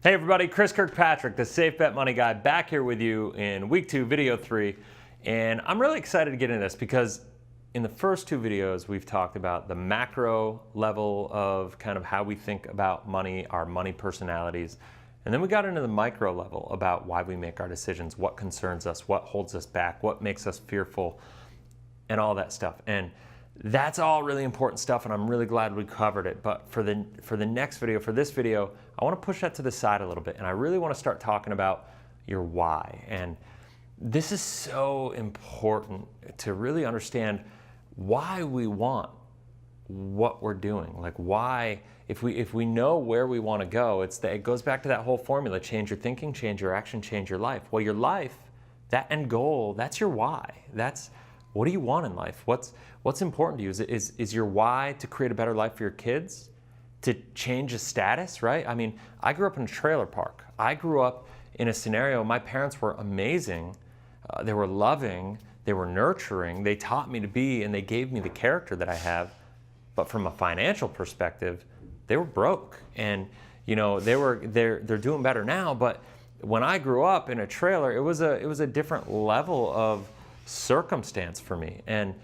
Hey everybody, Chris Kirkpatrick, the Safe Bet Money Guy, back here with you in week 2, video 3. And I'm really excited to get into this because in the first 2 videos, we've talked about the macro level of kind of how we think about money, our money personalities. And then we got into the micro level about why we make our decisions, what concerns us, what holds us back, what makes us fearful, and all that stuff. And that's all really important stuff, and I'm really glad we covered it. But for the next video, for this video, I want to push that to the side a little bit, and I really want to start talking about your why. And this is so important to really understand why we want what we're doing. Like why, if we know where we want to go, it goes back to that whole formula: change your thinking, change your action, change your life. Well, your life, that end goal, that's your why. That's what do you want in life? What's important to you? Is your why to create a better life for your kids? To change a status, right? I mean, I grew up in a trailer park. I grew up in a scenario, my parents were amazing. They were loving, they were nurturing, they taught me to be, and they gave me the character that I have. But from a financial perspective, they were broke. And you know, they're doing better now, but when I grew up in a trailer, it was a different level of circumstance for me. And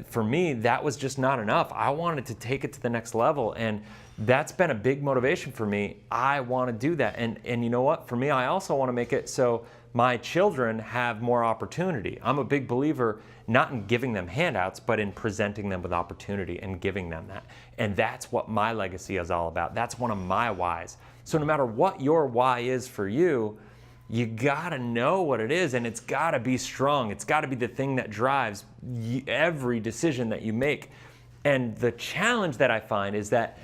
for me, that was just not enough. I wanted to take it to the next level, and that's been a big motivation for me. I want to do that. And you know what? For me, I also want to make it so my children have more opportunity. I'm a big believer not in giving them handouts, but in presenting them with opportunity and giving them that. And that's what my legacy is all about. That's one of my whys. So no matter what your why is for you, you gotta know what it is, and it's gotta be strong. It's gotta be the thing that drives every decision that you make. And the challenge that I find is that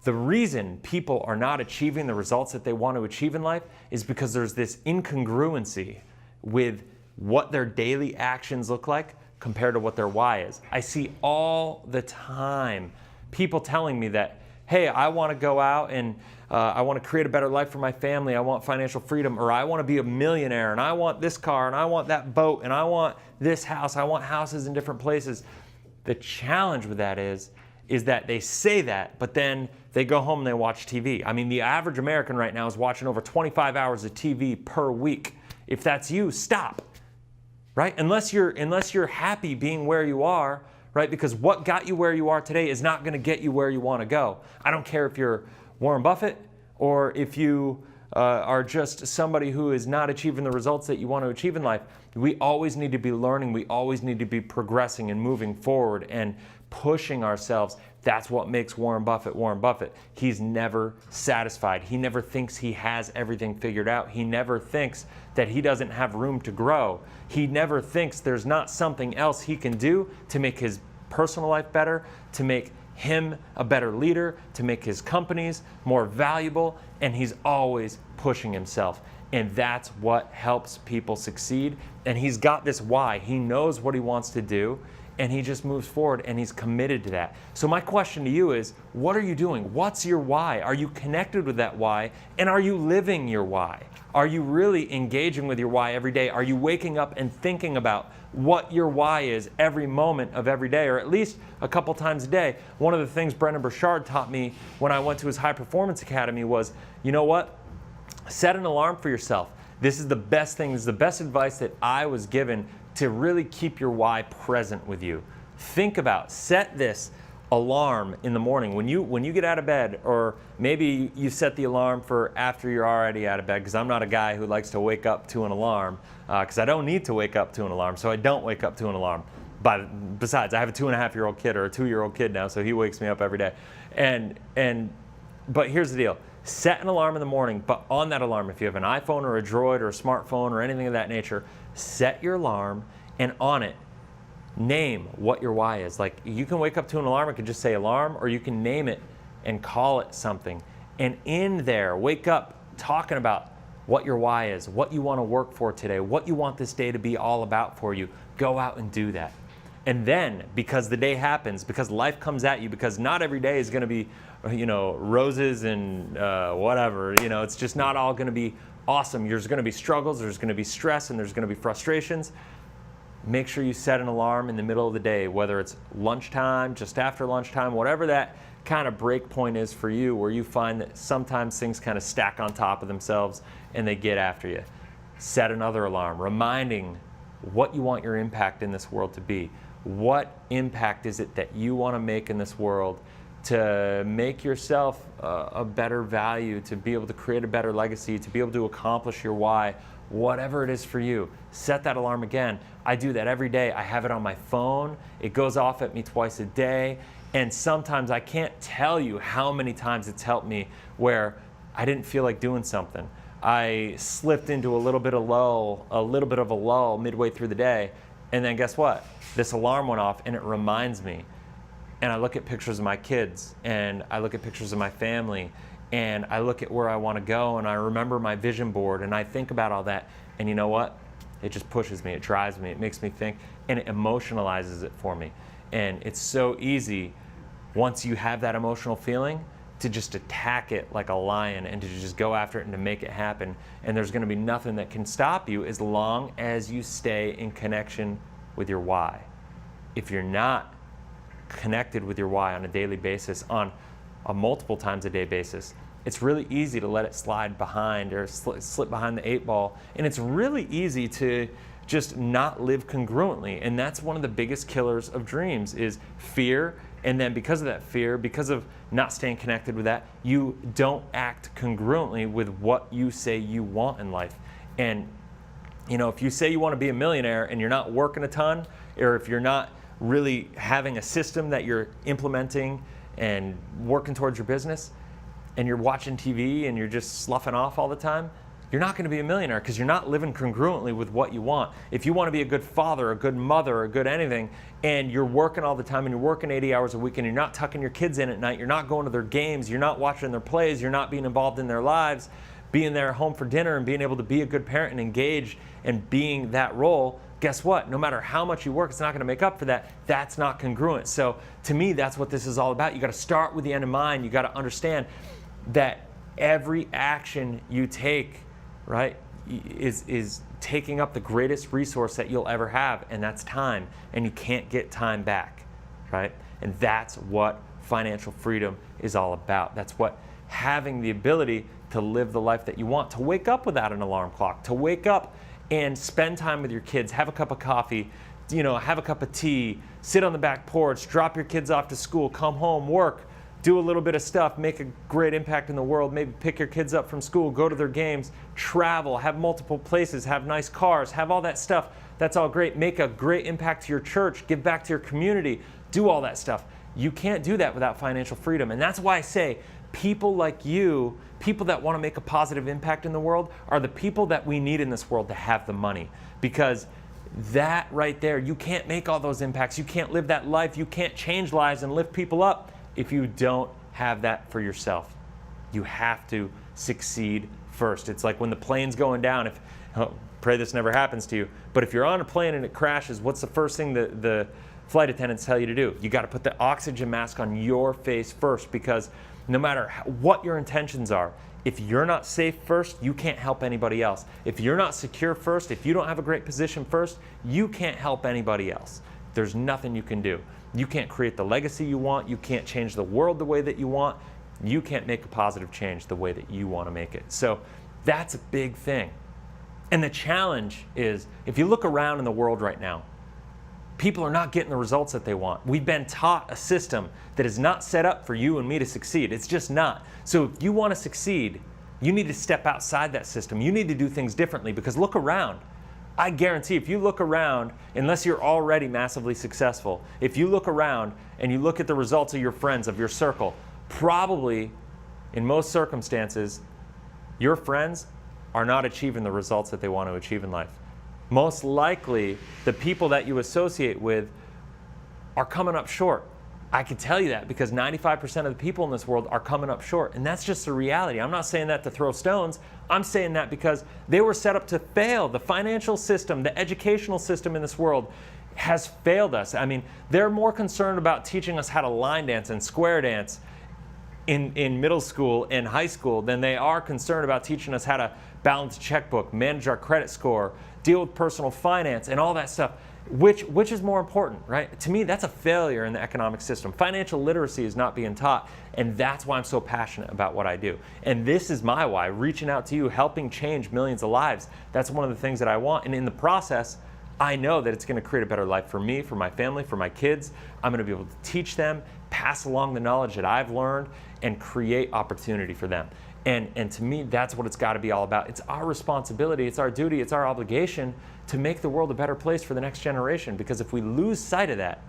the reason people are not achieving the results that they want to achieve in life is because there's this incongruency with what their daily actions look like compared to what their why is. I see all the time people telling me that, hey, I want to go out and I want to create a better life for my family, I want financial freedom, or I want to be a millionaire, and I want this car, and I want that boat, and I want this house, I want houses in different places. The challenge with that is that they say that, but then they go home and they watch TV. I mean, the average American right now is watching over 25 hours of TV per week. If that's you, stop, right? Unless you're happy being where you are, right? Because what got you where you are today is not going to get you where you want to go. I don't care if you're Warren Buffett or if you are just somebody who is not achieving the results that you want to achieve in life. We always need to be learning. We always need to be progressing and moving forward and pushing ourselves. That's what makes Warren Buffett Warren Buffett. He's never satisfied. He never thinks he has everything figured out. He never thinks that he doesn't have room to grow. He never thinks there's not something else he can do to make his personal life better, to make him a better leader, to make his companies more valuable, and he's always pushing himself. And that's what helps people succeed. And he's got this why. He knows what he wants to do, and he just moves forward, and he's committed to that. So my question to you is, what are you doing? What's your why? Are you connected with that why? And are you living your why? Are you really engaging with your why every day? Are you waking up and thinking about what your why is every moment of every day, or at least a couple times a day? One of the things Brendan Burchard taught me when I went to his High Performance Academy was, you know what? Set an alarm for yourself. This is the best thing, this is the best advice that I was given to really keep your why present with you. Think about, set this alarm in the morning when you get out of bed, or maybe you set the alarm for after you're already out of bed, because I'm not a guy who likes to wake up to an alarm, because I don't need to wake up to an alarm, so I don't wake up to an alarm. But besides, I have a 2.5-year-old kid, or a 2-year-old kid now, so he wakes me up every day. But here's the deal. Set an alarm in the morning, but on that alarm, if you have an iPhone or a Droid or a smartphone or anything of that nature, set your alarm, and on it, name what your why is. Like, you can wake up to an alarm, it could just say alarm, or you can name it and call it something. And in there, wake up talking about what your why is, what you want to work for today, what you want this day to be all about for you. Go out and do that. And then, because the day happens, because life comes at you, because not every day is going to be, you know, roses and whatever, you know, it's just not all going to be awesome. There's going to be struggles, there's going to be stress, and there's going to be frustrations. Make sure you set an alarm in the middle of the day, whether it's lunchtime, just after lunchtime, whatever that kind of break point is for you, where you find that sometimes things kind of stack on top of themselves and they get after you. Set another alarm, reminding what you want your impact in this world to be. What impact is it that you want to make in this world to make yourself a better value, to be able to create a better legacy, to be able to accomplish your why, whatever it is for you. Set that alarm again. I do that every day. I have it on my phone. It goes off at me twice a day. And sometimes I can't tell you how many times it's helped me where I didn't feel like doing something. I slipped into a little bit of a lull midway through the day. And then guess what? This alarm went off and it reminds me. And I look at pictures of my kids, and I look at pictures of my family, and I look at where I want to go, and I remember my vision board, and I think about all that. And you know what? It just pushes me, it drives me, it makes me think, and it emotionalizes it for me. And it's so easy, once you have that emotional feeling, to just attack it like a lion and to just go after it and to make it happen. And there's going to be nothing that can stop you as long as you stay in connection with your why. If you're not connected with your why on a daily basis, on a multiple times a day basis, it's really easy to let it slide behind or slip behind the 8 ball. And it's really easy to just not live congruently. And that's one of the biggest killers of dreams, is fear. And then because of that fear, because of not staying connected with that, you don't act congruently with what you say you want in life. And you know, if you say you want to be a millionaire and you're not working a ton, or if you're not really having a system that you're implementing and working towards your business, and you're watching TV and you're just sloughing off all the time, you're not going to be a millionaire, because you're not living congruently with what you want. If you want to be a good father, a good mother, a good anything, and you're working all the time and you're working 80 hours a week and you're not tucking your kids in at night, you're not going to their games, you're not watching their plays, you're not being involved in their lives, being there home for dinner and being able to be a good parent and engage and being that role, guess what? No matter how much you work, it's not going to make up for that. That's not congruent. So to me, that's what this is all about. You got to start with the end in mind. You got to understand that every action you take, right, is taking up the greatest resource that you'll ever have, and that's time. And you can't get time back, right? And that's what financial freedom is all about. That's what having the ability to live the life that you want, to wake up without an alarm clock, to wake up and spend time with your kids, have a cup of coffee, you know, have a cup of tea, sit on the back porch, drop your kids off to school, come home, work, do a little bit of stuff, make a great impact in the world, maybe pick your kids up from school, go to their games, travel, have multiple places, have nice cars, have all that stuff. That's all great. Make a great impact to your church, give back to your community, do all that stuff. You can't do that without financial freedom. And that's why I say people like you, people that want to make a positive impact in the world, are the people that we need in this world to have the money. Because that right there, you can't make all those impacts. You can't live that life. You can't change lives and lift people up if you don't have that for yourself. You have to succeed first. It's like when the plane's going down. Pray this never happens to you, but if you're on a plane and it crashes, what's the first thing the flight attendants tell you to do? You got to put the oxygen mask on your face first, because no matter what your intentions are, if you're not safe first, you can't help anybody else. If you're not secure first, if you don't have a great position first, you can't help anybody else. There's nothing you can do. You can't create the legacy you want. You can't change the world the way that you want. You can't make a positive change the way that you want to make it. So that's a big thing. And the challenge is, if you look around in the world right now, people are not getting the results that they want. We've been taught a system that is not set up for you and me to succeed. It's just not. So if you want to succeed, you need to step outside that system. You need to do things differently, because look around. I guarantee if you look around, unless you're already massively successful, if you look around and you look at the results of your friends, of your circle, probably in most circumstances, your friends are not achieving the results that they want to achieve in life. Most likely, the people that you associate with are coming up short. I can tell you that because 95% of the people in this world are coming up short, and that's just the reality. I'm not saying that to throw stones. I'm saying that because they were set up to fail. The financial system, the educational system in this world has failed us. I mean, they're more concerned about teaching us how to line dance and square dance in middle school and high school than they are concerned about teaching us how to balance a checkbook, manage our credit score, deal with personal finance, and all that stuff. Which is more important, right? To me, that's a failure in the economic system. Financial literacy is not being taught, and that's why I'm so passionate about what I do. And this is my why, reaching out to you, helping change millions of lives. That's one of the things that I want, and in the process, I know that it's going to create a better life for me, for my family, for my kids. I'm going to be able to teach them, pass along the knowledge that I've learned, and create opportunity for them. And to me, that's what it's got to be all about. It's our responsibility, it's our duty, it's our obligation to make the world a better place for the next generation. Because if we lose sight of that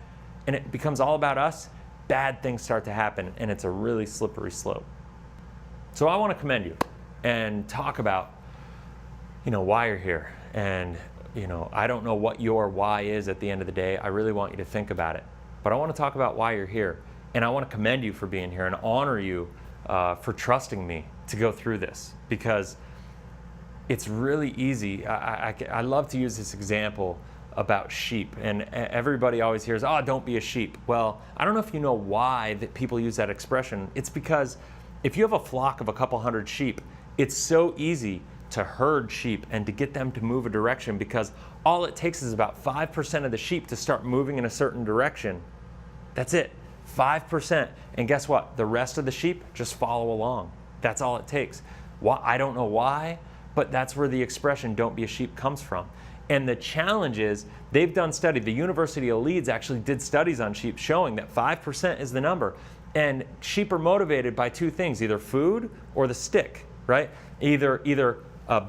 and it becomes all about us, bad things start to happen, and it's a really slippery slope. So I want to commend you and talk about, why you're here. And, I don't know what your why is at the end of the day. I really want you to think about it. But I want to talk about why you're here. And I want to commend you for being here and honor you for trusting me to go through this, because it's really easy. I love to use this example about sheep, and everybody always hears, "Oh, don't be a sheep." Well, I don't know if you know why that people use that expression. It's because if you have a flock of a couple hundred sheep, it's so easy to herd sheep and to get them to move a direction, because all it takes is about 5% of the sheep to start moving in a certain direction. That's it, 5%. And guess what? The rest of the sheep just follow along. That's all it takes. I don't know why, but that's where the expression "don't be a sheep" comes from. And the challenge is, they've done studies. The University of Leeds actually did studies on sheep showing that 5% is the number. And sheep are motivated by two things, either food or the stick, right? Either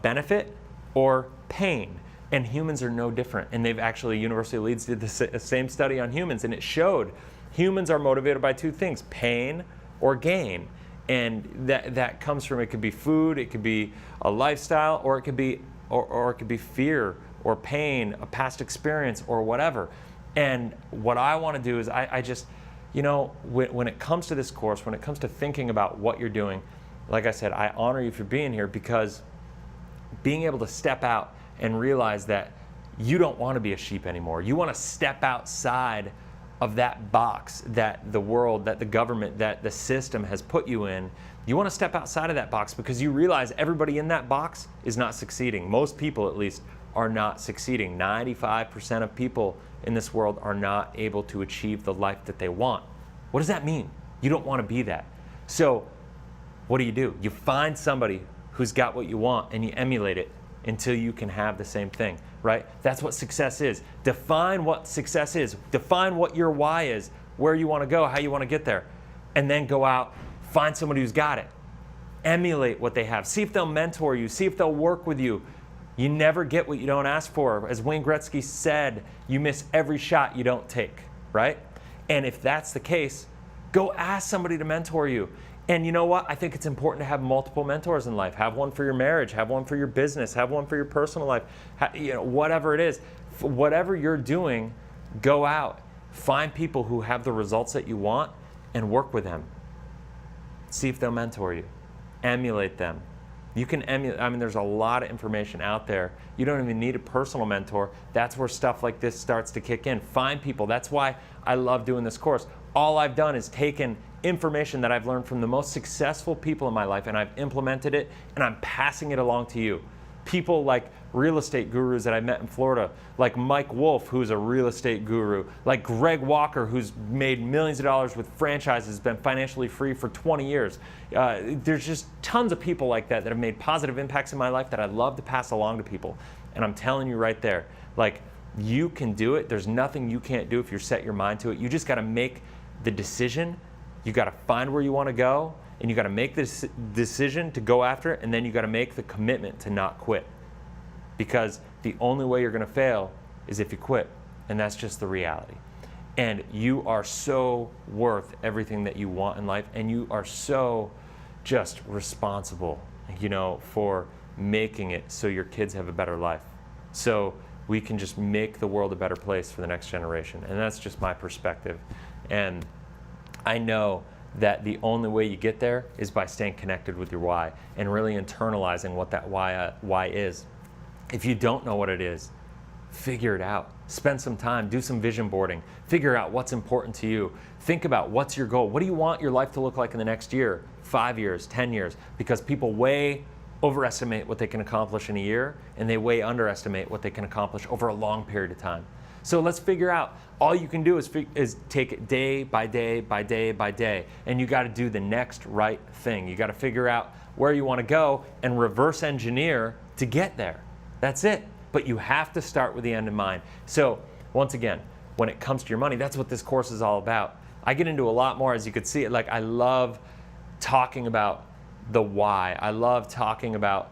benefit or pain. And humans are no different. And they've actually, University of Leeds did the same study on humans, and it showed humans are motivated by two things, pain or gain. And that comes from, it could be food, it could be a lifestyle, or it could be fear or pain, a past experience, or whatever. And what I want to do is I just, when it comes to this course, when it comes to thinking about what you're doing, like I said, I honor you for being here, because being able to step out and realize that you don't want to be a sheep anymore. You want to step outside of that box that the world, that the government, that the system has put you in. You want to step outside of that box, because you realize everybody in that box is not succeeding. Most people, at least, are not succeeding. 95% of people in this world are not able to achieve the life that they want. What does that mean? You don't want to be that. So what do? You find somebody who's got what you want, and you emulate it until you can have the same thing, right? That's what success is. Define what success is. Define what your why is, where you want to go, how you want to get there. And then go out, find somebody who's got it. Emulate what they have. See if they'll mentor you. See if they'll work with you. You never get what you don't ask for. As Wayne Gretzky said, you miss every shot you don't take, right? And if that's the case, go ask somebody to mentor you. And you know what? I think it's important to have multiple mentors in life. Have one for your marriage, have one for your business, have one for your personal life. Whatever it is, whatever you're doing, go out. Find people who have the results that you want and work with them. See if they'll mentor you. Emulate them. You can emulate, there's a lot of information out there. You don't even need a personal mentor. That's where stuff like this starts to kick in. Find people. That's why I love doing this course. All I've done is taken information that I've learned from the most successful people in my life, and I've implemented it, and I'm passing it along to you. People like real estate gurus that I met in Florida, like Mike Wolf, who's a real estate guru, like Greg Walker, who's made millions of dollars with franchises, been financially free for 20 years. There's just tons of people like that have made positive impacts in my life that I love to pass along to people. And I'm telling you right there, like, you can do it. There's nothing you can't do if you set your mind to it. You just got to make the decision. You got to find where you want to go, and you got to make this decision to go after it, and then you got to make the commitment to not quit. Because the only way you're going to fail is if you quit, and that's just the reality. And you are so worth everything that you want in life, and you are so just responsible, for making it so your kids have a better life. So we can just make the world a better place for the next generation. And that's just my perspective. And I know that the only way you get there is by staying connected with your why and really internalizing what that why is. If you don't know what it is, figure it out. Spend some time, do some vision boarding, figure out what's important to you. Think about what's your goal. What do you want your life to look like in the next year, 5 years, 10 years? Because people way overestimate what they can accomplish in a year, and they way underestimate what they can accomplish over a long period of time. So let's figure out, all you can do is take it day by day by day by day, and you got to do the next right thing. You got to figure out where you want to go and reverse engineer to get there. That's it. But you have to start with the end in mind. So once again, when it comes to your money, that's what this course is all about. I get into a lot more, as you could see. Like, I love talking about the why. I love talking about,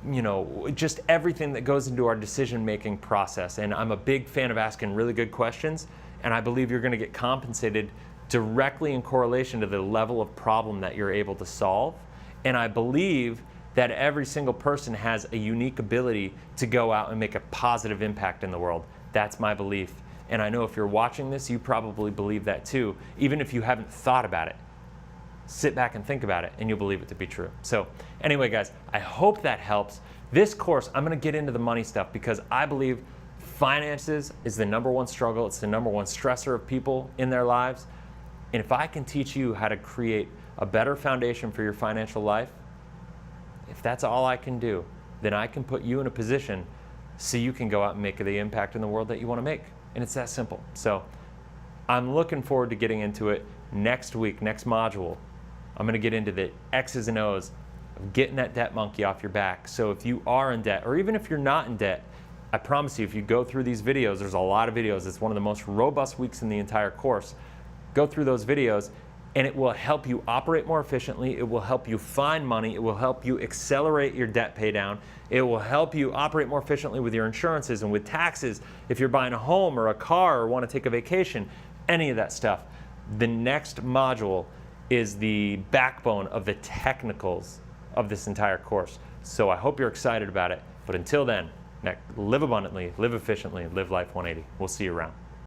you know, just everything that goes into our decision-making process. And I'm a big fan of asking really good questions, and I believe you're going to get compensated directly in correlation to the level of problem that you're able to solve. And I believe that every single person has a unique ability to go out and make a positive impact in the world. That's my belief. And I know if you're watching this, you probably believe that too, even if you haven't thought about it. Sit back and think about it, and you'll believe it to be true. So anyway, guys, I hope that helps. This course, I'm gonna get into the money stuff because I believe finances is the #1 struggle. It's the #1 stressor of people in their lives. And if I can teach you how to create a better foundation for your financial life, if that's all I can do, then I can put you in a position so you can go out and make the impact in the world that you want to make. And it's that simple. So I'm looking forward to getting into it next week, next module. I'm going to get into the X's and O's of getting that debt monkey off your back. So if you are in debt, or even if you're not in debt, I promise you, if you go through these videos, there's a lot of videos. It's one of the most robust weeks in the entire course. Go through those videos, and it will help you operate more efficiently. It will help you find money. It will help you accelerate your debt pay down. It will help you operate more efficiently with your insurances and with taxes. If you're buying a home or a car or want to take a vacation, any of that stuff. The next module is the backbone of the technicals of this entire course. So I hope you're excited about it. But until then, live abundantly, live efficiently, live life 180. We'll see you around.